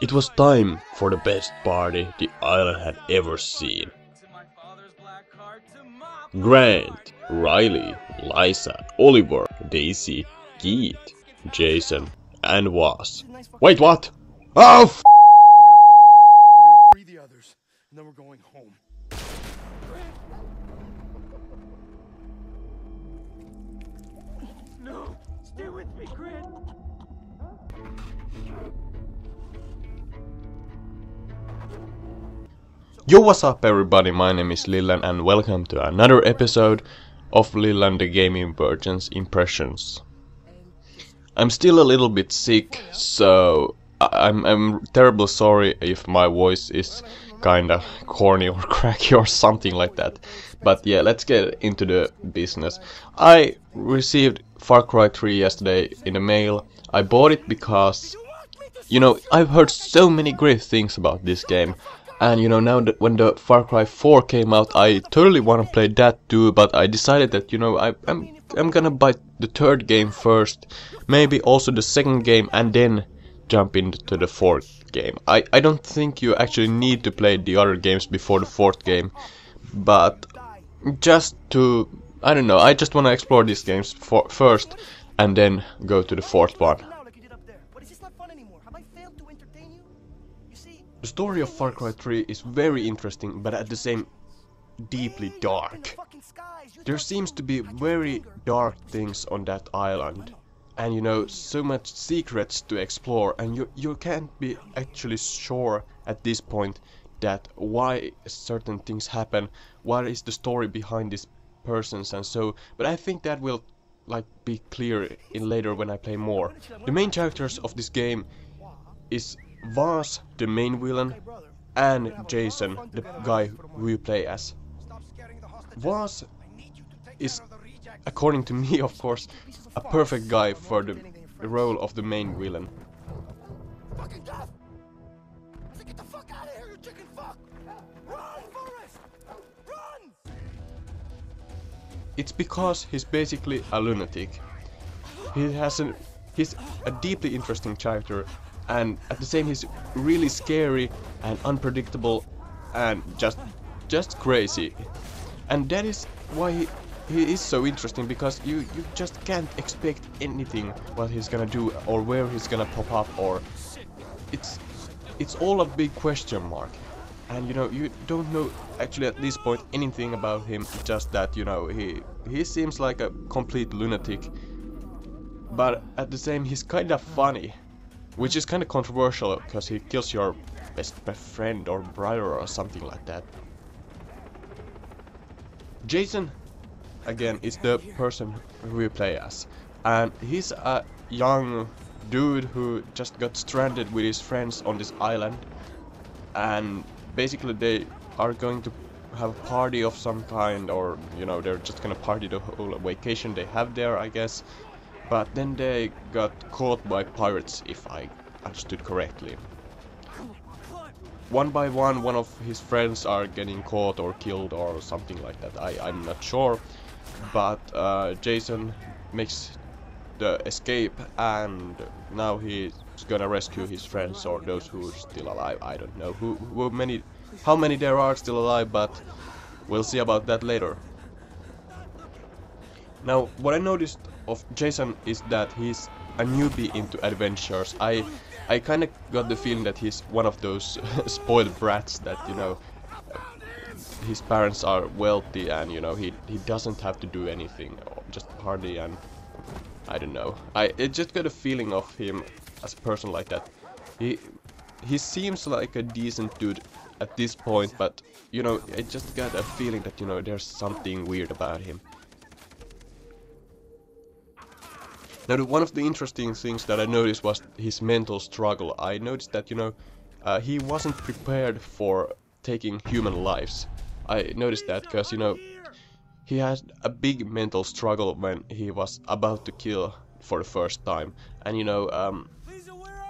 It was time for the best party the island had ever seen. Grant, Riley, Liza, Oliver, Daisy, Keith, Jason, and Was. Wait, what? Oh, f***! We're gonna free the others, and then we're going home. No, stay with me, Grant. Yo, what's up everybody, my name is Lillan and welcome to another episode of Lillan the Gaming Virgin's Impressions. I'm still a little bit sick, so I'm terribly sorry if my voice is kinda corny or cracky or something like that. But yeah, let's get into the business. I received Far Cry 3 yesterday in the mail. I bought it because, you know, I've heard so many great things about this game. And you know, now that when the Far Cry 4 came out, I totally want to play that too, but I decided that, you know, I'm gonna buy the third game first, maybe also the second game, and then jump into the fourth game. I don't think you actually need to play the other games before the fourth game, but just to, I don't know, I just want to explore these games first, and then go to the fourth one. The story of Far Cry 3 is very interesting, but at the same deeply dark. There seems to be very dark things on that island, and you know, so much secrets to explore, and you can't be actually sure at this point that why certain things happen, what is the story behind these persons and so, but I think that will like be clear in later when I play more. The main characters of this game is Was, the main villain, and Jason, the guy who you play as. Was is, according to me of course, a perfect guy for the role of the main villain. It's because he's basically a lunatic. He's a deeply interesting character, and at the same he's really scary and unpredictable and just crazy. And that is why he is so interesting, because you just can't expect anything what he's gonna do or where he's gonna pop up, or it's all a big question mark. And you know, you don't know actually at this point anything about him, just that, you know, he seems like a complete lunatic, but at the same he's kinda funny. Which is kind of controversial, because he kills your best friend or brother or something like that. Jason, again, is the person who you play as. And he's a young dude who just got stranded with his friends on this island. And basically they are going to have a party of some kind, or, you know, they're just gonna party the whole vacation they have there, I guess. But then they got caught by pirates, if I understood correctly. One by one of his friends are getting caught or killed or something like that. I'm not sure. But Jason makes the escape, and now he's gonna rescue his friends, or those who are still alive. I don't know how many there are still alive, but we'll see about that later. Now, what I noticed of Jason is that he's a newbie into adventures. I kind of got the feeling that he's one of those spoiled brats that, you know, his parents are wealthy, and you know, he doesn't have to do anything, or just party, and I don't know. I just got a feeling of him as a person like that. He seems like a decent dude at this point, but you know, I just got a feeling that, you know, there's something weird about him. Now, one of the interesting things that I noticed was his mental struggle. I noticed that, you know, he wasn't prepared for taking human lives. I noticed that because, you know, he had a big mental struggle when he was about to kill for the first time. And, you know,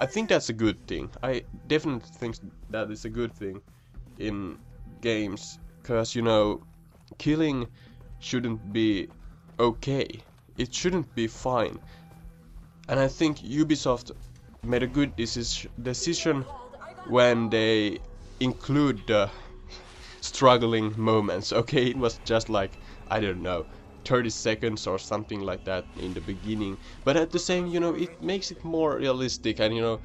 I think that's a good thing. I definitely think that is a good thing in games, because, you know, killing shouldn't be okay. It shouldn't be fine. And I think Ubisoft made a good decision when they include the struggling moments. Okay, it was just like, I don't know, 30 seconds or something like that in the beginning, but at the same, you know, it makes it more realistic, and you know,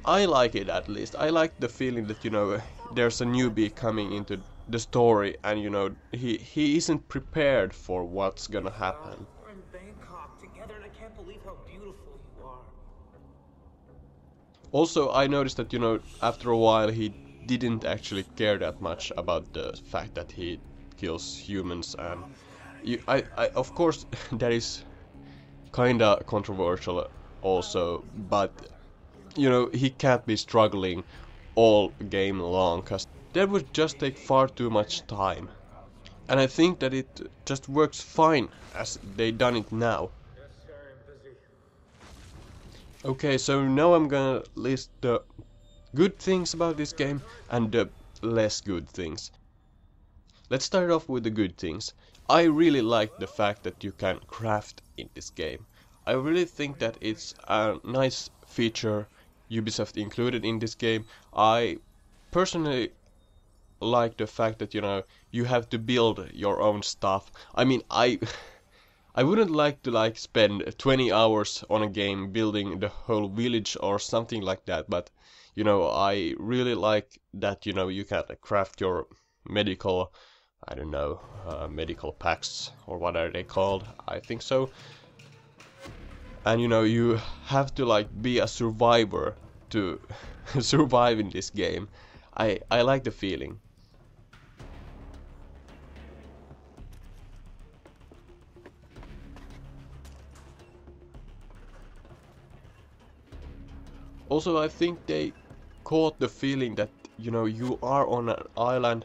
I like it. At least I like the feeling that, you know, there's a newbie coming into the story, and you know, he isn't prepared for what's gonna happen. We're in Bangkok together, and I can't believe how beautiful you are. Also, I noticed that, you know, after a while he didn't actually care that much about the fact that he kills humans, and I of course that is kinda controversial also, but you know, he can't be struggling all game long, cause that would just take far too much time. And I think that it just works fine as they done it now. Yes, sir, I'm busy. Okay, so now I'm gonna list the good things about this game and the less good things. Let's start off with the good things. I really like the fact that you can craft in this game. I really think that it's a nice feature Ubisoft included in this game. I personally like the fact that, you know, you have to build your own stuff. I mean, I wouldn't like to like spend 20 hours on a game building the whole village or something like that, but you know, I really like that, you know, you can craft your medical, I don't know, medical packs, or what are they called? I think so. And you know, you have to like be a survivor to survive in this game. I like the feeling. Also, I think they caught the feeling that, you know, you are on an island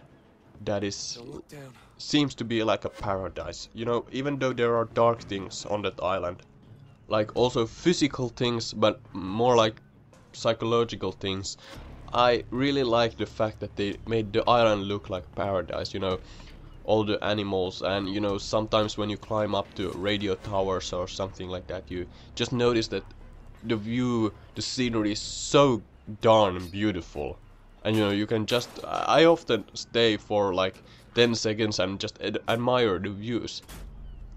that is Don't look down. seems to be like a paradise. You know, even though there are dark things on that island, like also physical things, but more like psychological things. I really like the fact that they made the island look like paradise, you know, all the animals, and you know, sometimes when you climb up to radio towers or something like that, you just notice that the view, the scenery is so darn beautiful. And you know, you can just, I often stay for like 10 seconds and just admire the views.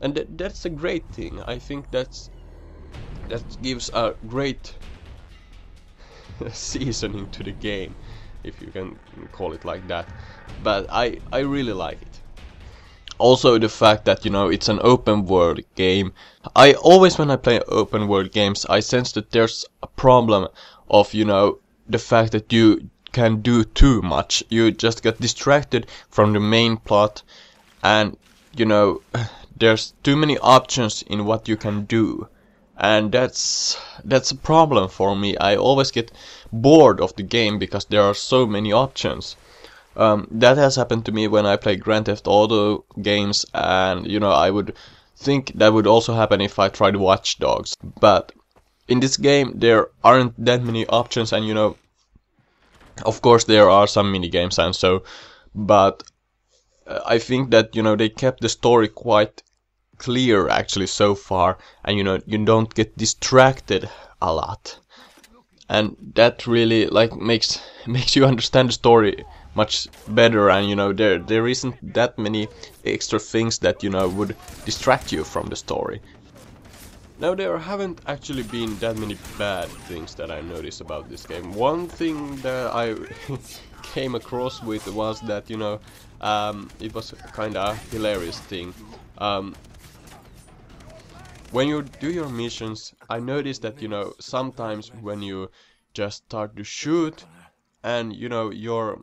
And that's a great thing. I think that gives a great seasoning to the game, if you can call it like that. But I really like it. Also the fact that, you know, it's an open world game. I always, when I play open world games, I sense that there's a problem of, you know, the fact that you can do too much. You just get distracted from the main plot, and you know, there's too many options in what you can do. And that's a problem for me. I always get bored of the game because there are so many options. That has happened to me when I play Grand Theft Auto games, and you know, I would think that would also happen if I tried Watch Dogs. But in this game there aren't that many options, and you know, of course there are some mini games and so, but I think that, you know, they kept the story quite clear actually so far, and you know, you don't get distracted a lot, and that really like makes you understand the story much better. And you know, there isn't that many extra things that, you know, would distract you from the story. Now, there haven't actually been that many bad things that I noticed about this game. One thing that I came across with was that, you know, it was kind of hilarious thing. When you do your missions, I noticed that, you know, sometimes when you just start to shoot, and you know, your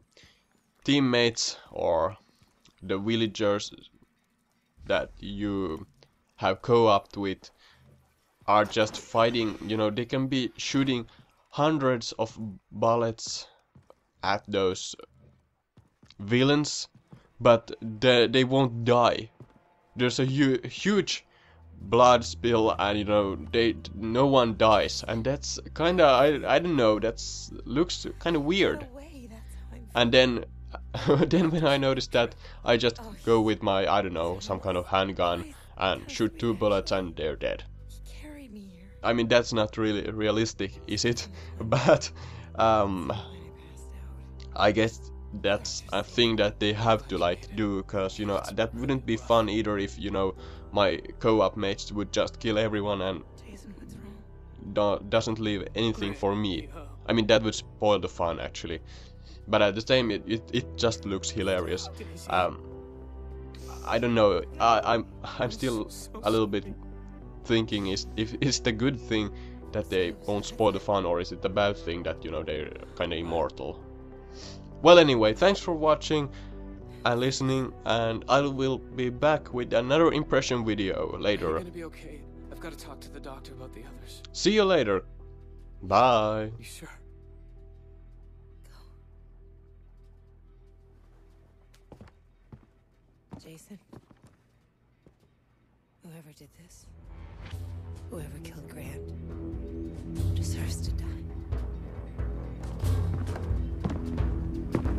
teammates or the villagers that you have co-opted with are just fighting, you know, they can be shooting hundreds of bullets at those villains, but they won't die. There's a huge blood spill, and you know, no one dies, and that's kinda, I don't know, that's looks kinda weird. And then then when I noticed that, I just go with my, I don't know, some kind of handgun and shoot 2 bullets and they're dead. I mean, that's not really realistic, is it? But I guess that's a thing that they have to like do, cause you know that wouldn't be fun either if you know my co-op mates would just kill everyone and doesn't leave anything for me. I mean, that would spoil the fun actually. But at the same, it just looks hilarious. I don't know. I'm still a little bit thinking is the good thing that they won't spoil the fun, or is it the bad thing that you know they're kind of immortal? Well, anyway, thanks for watching and listening, and I will be back with another impression video later. You're gonna be okay. I've got to talk to the doctor about the others. See you later. Bye. You sure? Jason, whoever did this, whoever killed Grant,